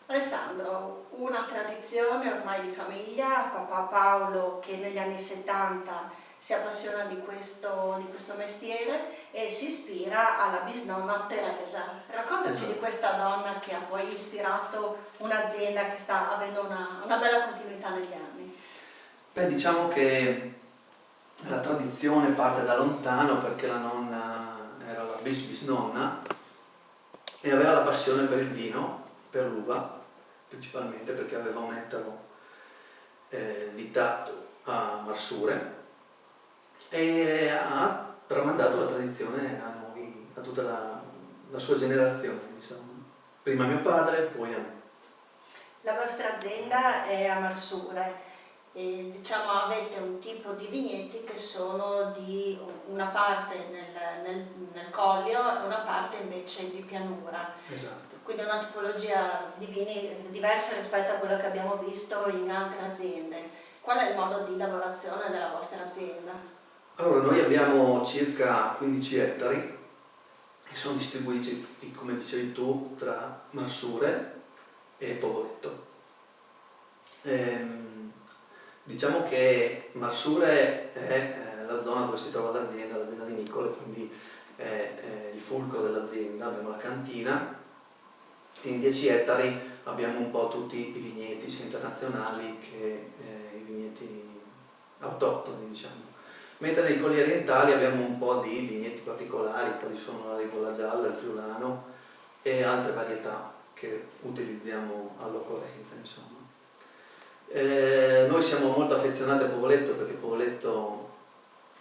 Alessandro, una tradizione ormai di famiglia, papà Paolo che negli anni 70 si appassiona di questo mestiere e si ispira alla bisnonna Teresa. Raccontaci di questa donna che ha poi ispirato un'azienda che sta avendo una bella continuità negli anni. Beh, diciamo che la tradizione parte da lontano perché la nonna era la bisnonna e aveva la passione per il vino, per l'uva, principalmente perché aveva un ettaro vitato a Marsure e ha tramandato la tradizione a noi, a tutta la sua generazione, diciamo. Prima mio padre, poi a me. La vostra azienda è a Marsure e diciamo avete un tipo di vigneti che sono di una parte nel Collio e una parte invece di pianura. Esatto. Quindi è una tipologia di vini diversa rispetto a quello che abbiamo visto in altre aziende. Qual è il modo di lavorazione della vostra azienda? Allora, noi abbiamo circa 15 ettari che sono distribuiti, come dicevi tu, tra Marsure e Povoletto. Diciamo che Marsure è la zona dove si trova l'azienda vinicole, quindi è il fulcro dell'azienda. Abbiamo la cantina e in 10 ettari abbiamo un po' tutti i vigneti sia internazionali che i vigneti autoctoni, diciamo. Mentre nei colli orientali abbiamo un po' di vigneti particolari, quali sono la rigola gialla, il friulano e altre varietà che utilizziamo all'occorrenza, insomma. Noi siamo molto affezionati a Povoletto perché Povoletto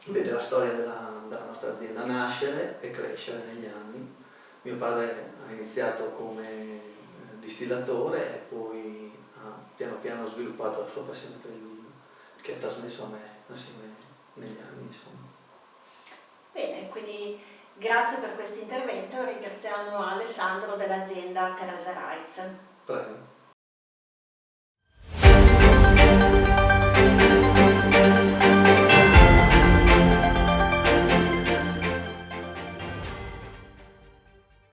vede la storia della nostra azienda nascere e crescere negli anni. Mio padre ha iniziato come distillatore e poi ha piano piano sviluppato la sua passione per il vino, che ha trasmesso a me assieme negli anni, insomma. Bene, quindi grazie per questo intervento, ringraziamo Alessandro dell'azienda Teresa Reitz. Prego.